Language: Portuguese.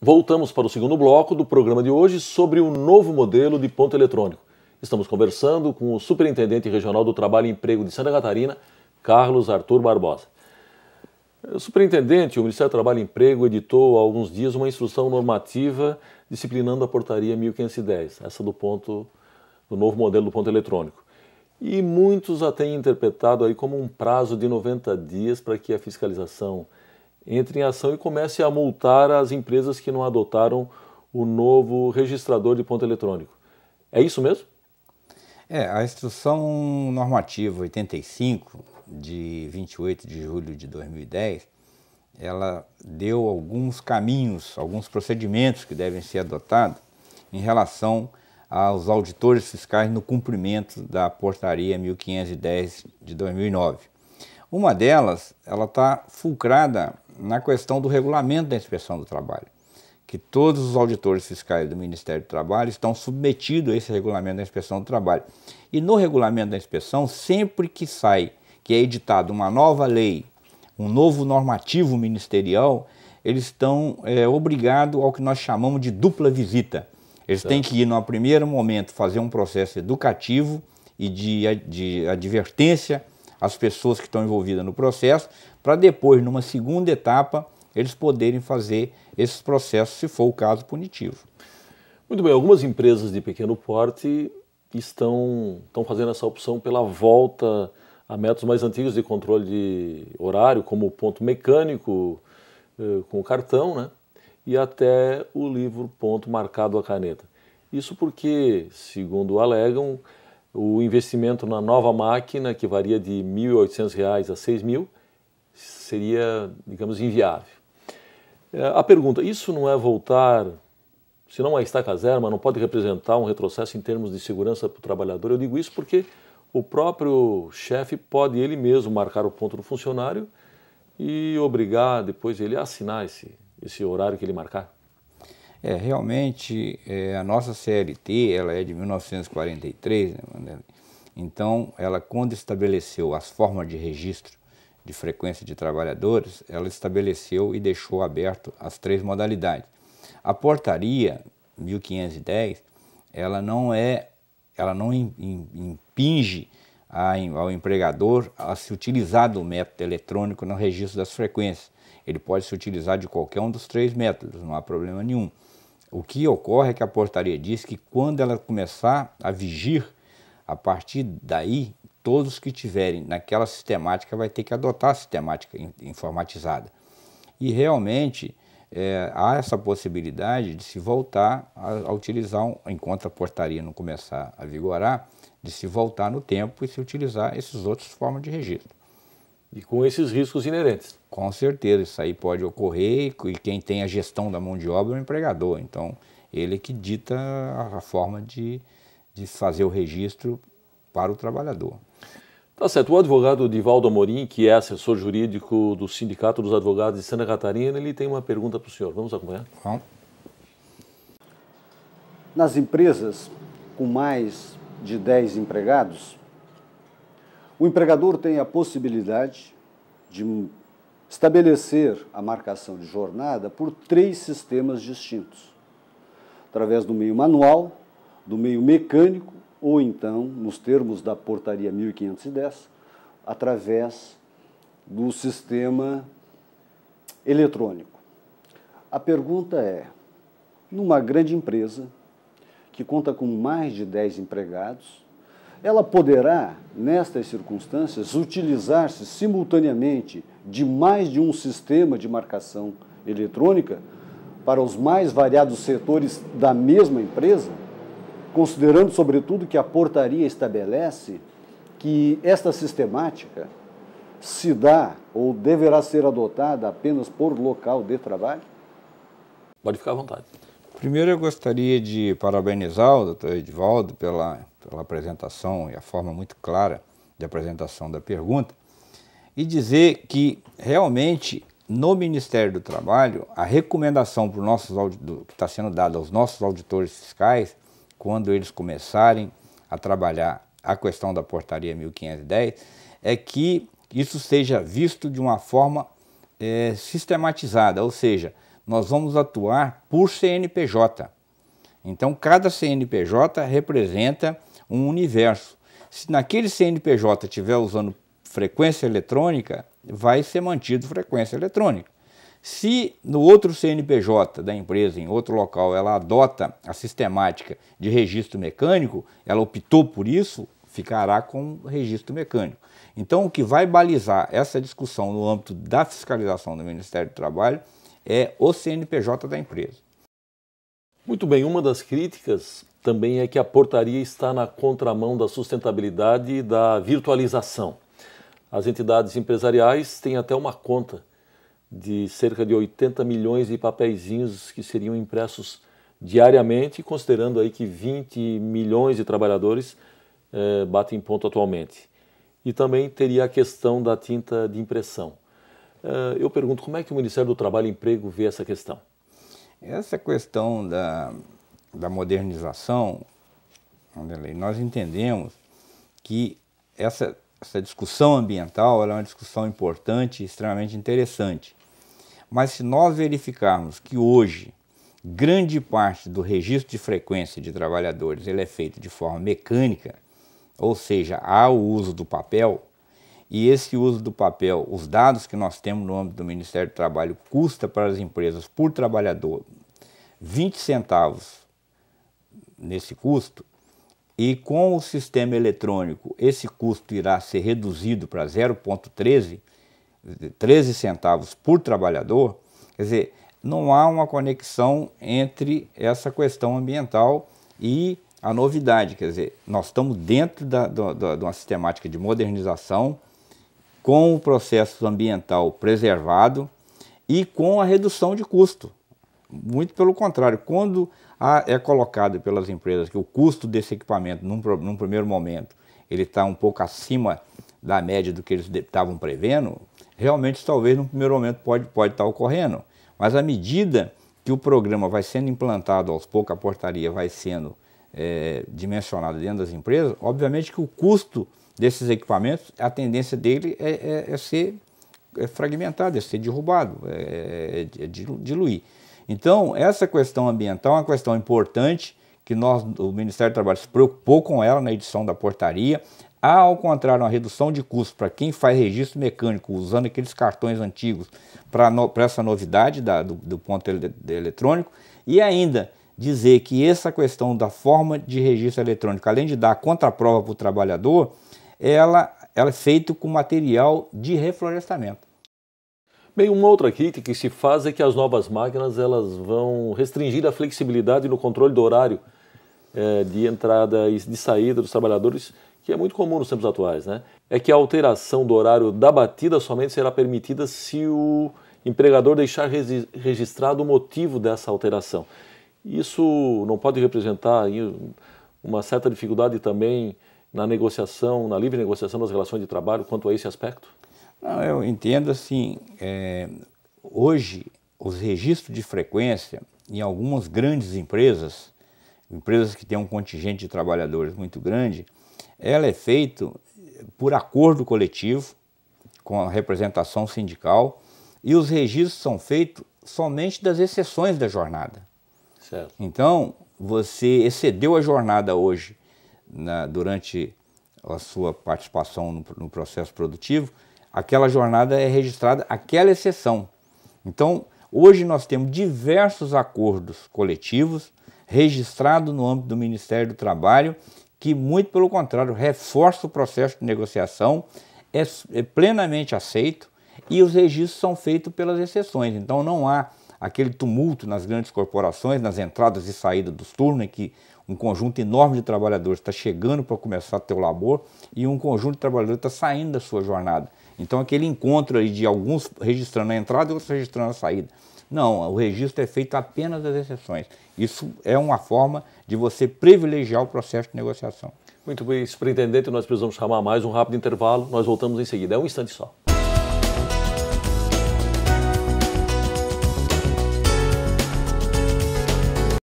Voltamos para o segundo bloco do programa de hoje sobre o novo modelo de ponto eletrônico. Estamos conversando com o Superintendente Regional do Trabalho e Emprego de Santa Catarina, Carlos Arthur Barbosa. Superintendente, o Ministério do Trabalho e Emprego editou há alguns dias uma instrução normativa disciplinando a portaria 1510, essa do novo modelo do ponto eletrônico. E muitos a têm interpretado aí como um prazo de 90 dias para que a fiscalização entre em ação e comece a multar as empresas que não adotaram o novo registrador de ponto eletrônico. É isso mesmo? A Instrução Normativa 85, de 28 de julho de 2010, ela deu alguns caminhos, alguns procedimentos que devem ser adotados em relação aos auditores fiscais no cumprimento da Portaria 1510 de 2009. Uma delas, ela está fulcrada na questão do regulamento da inspeção do trabalho, que todos os auditores fiscais do Ministério do Trabalho estão submetidos a esse regulamento da inspeção do trabalho. E no regulamento da inspeção, sempre que é editada uma nova lei, um novo normativo ministerial, eles estão obrigados ao que nós chamamos de dupla visita. Eles têm que ir, no primeiro momento, fazer um processo educativo e de advertência às pessoas que estão envolvidas no processo, para depois, numa segunda etapa, eles poderem fazer esses processos, se for o caso punitivo. Muito bem, algumas empresas de pequeno porte estão fazendo essa opção pela volta a métodos mais antigos de controle de horário, como o ponto mecânico com o cartão, né? E até o livro ponto marcado a caneta. Isso porque, segundo alegam, o investimento na nova máquina, que varia de R$ 1.800 a R$ 6.000, seria, digamos, inviável. A pergunta, isso não é voltar, se não é estaca zero, mas não pode representar um retrocesso em termos de segurança para o trabalhador? Eu digo isso porque o próprio chefe pode ele mesmo marcar o ponto do funcionário e obrigar depois ele a assinar esse horário que ele marcar. Realmente, a nossa CLT, ela é de 1943, né? Então, ela quando estabeleceu as formas de registro de frequência de trabalhadores, ela estabeleceu e deixou aberto as 3 modalidades. A portaria 1510, ela não impinge ao empregador a se utilizar do método eletrônico no registro das frequências. Ele pode se utilizar de qualquer um dos 3 métodos, não há problema nenhum. O que ocorre é que a portaria diz que quando ela começar a vigir, a partir daí, todos que tiverem naquela sistemática vai ter que adotar a sistemática informatizada. E realmente há essa possibilidade de se voltar a utilizar, enquanto a portaria não começar a vigorar, de se voltar no tempo e se utilizar essas outras formas de registro. E com esses riscos inerentes. Com certeza, isso aí pode ocorrer e quem tem a gestão da mão de obra é o empregador. Então, ele que dita a forma de fazer o registro para o trabalhador. Tá certo. O advogado Divaldo Amorim, que é assessor jurídico do Sindicato dos Advogados de Santa Catarina, ele tem uma pergunta para o senhor. Vamos acompanhar? Vamos. Nas empresas com mais de 10 empregados, o empregador tem a possibilidade de estabelecer a marcação de jornada por 3 sistemas distintos, através do meio manual, do meio mecânico ou então, nos termos da portaria 1510, através do sistema eletrônico. A pergunta é, numa grande empresa que conta com mais de 10 empregados, ela poderá, nestas circunstâncias, utilizar-se simultaneamente de mais de um sistema de marcação eletrônica para os mais variados setores da mesma empresa, considerando, sobretudo, que a portaria estabelece que esta sistemática se dá ou deverá ser adotada apenas por local de trabalho? Pode ficar à vontade. Primeiro eu gostaria de parabenizar o Dr. Edivaldo pela apresentação e a forma muito clara de apresentação da pergunta e dizer que realmente no Ministério do Trabalho a recomendação para que está sendo dada aos nossos auditores fiscais quando eles começarem a trabalhar a questão da portaria 1510 é que isso seja visto de uma forma sistematizada, ou seja, nós vamos atuar por CNPJ. Então, cada CNPJ representa um universo. Se naquele CNPJ estiver usando frequência eletrônica, vai ser mantido frequência eletrônica. Se no outro CNPJ da empresa, em outro local, ela adota a sistemática de registro mecânico, ela optou por isso, ficará com registro mecânico. Então, o que vai balizar essa discussão no âmbito da fiscalização do Ministério do Trabalho é o CNPJ da empresa. Muito bem, uma das críticas também é que a portaria está na contramão da sustentabilidade e da virtualização. As entidades empresariais têm até uma conta de cerca de 80 milhões de papeizinhos que seriam impressos diariamente, considerando aí que 20 milhões de trabalhadores batem ponto atualmente. E também teria a questão da tinta de impressão. Eu pergunto, como é que o Ministério do Trabalho e Emprego vê essa questão? Essa questão da modernização, nós entendemos que essa discussão ambiental ela é uma discussão importante e extremamente interessante. Mas se nós verificarmos que hoje grande parte do registro de frequência de trabalhadores ele é feito de forma mecânica, ou seja, há o uso do papel, e esse uso do papel, os dados que nós temos no âmbito do Ministério do Trabalho, custa para as empresas por trabalhador 20 centavos nesse custo, e com o sistema eletrônico esse custo irá ser reduzido para 0,13 centavos por trabalhador. Quer dizer, não há uma conexão entre essa questão ambiental e a novidade. Quer dizer, nós estamos dentro de uma sistemática de modernização, com o processo ambiental preservado e com a redução de custo. Muito pelo contrário, quando é colocado pelas empresas que o custo desse equipamento, num primeiro momento, ele está um pouco acima da média do que eles estavam prevendo, realmente talvez no primeiro momento pode estar ocorrendo. Mas à medida que o programa vai sendo implantado aos poucos, a portaria vai sendo dimensionada dentro das empresas, obviamente que o custo desses equipamentos, a tendência dele é ser fragmentado, é ser derrubado, é diluir. Então, essa questão ambiental é uma questão importante que o Ministério do Trabalho se preocupou com ela na edição da portaria. Há, ao contrário, uma redução de custos para quem faz registro mecânico usando aqueles cartões antigos para essa novidade do ponto eletrônico, e ainda dizer que essa questão da forma de registro eletrônico, além de dar a contraprova para o trabalhador, ela é feita com material de reflorestamento. Bem, uma outra crítica que se faz é que as novas máquinas elas vão restringir a flexibilidade no controle do horário de entrada e de saída dos trabalhadores, que é muito comum nos tempos atuais, né? É que a alteração do horário da batida somente será permitida se o empregador deixar registrado o motivo dessa alteração. Isso não pode representar uma certa dificuldade também na negociação, na livre negociação das relações de trabalho quanto a esse aspecto? Não, eu entendo assim, hoje os registros de frequência em algumas grandes empresas que têm um contingente de trabalhadores muito grande, ela é feito por acordo coletivo com a representação sindical e os registros são feitos somente das exceções da jornada. Certo. Então, você excedeu a jornada hoje durante a sua participação no processo produtivo, aquela jornada é registrada, aquela exceção. Então, hoje nós temos diversos acordos coletivos registrados no âmbito do Ministério do Trabalho, que, muito pelo contrário, reforça o processo de negociação, é plenamente aceito e os registros são feitos pelas exceções. Então, não há aquele tumulto nas grandes corporações, nas entradas e saídas dos turnos, em que um conjunto enorme de trabalhadores está chegando para começar a ter o labor e um conjunto de trabalhadores está saindo da sua jornada. Então, aquele encontro aí de alguns registrando a entrada e outros registrando a saída. Não, o registro é feito apenas das exceções. Isso é uma forma de você privilegiar o processo de negociação. Muito bem, superintendente, nós precisamos chamar mais um rápido intervalo, nós voltamos em seguida. É um instante só.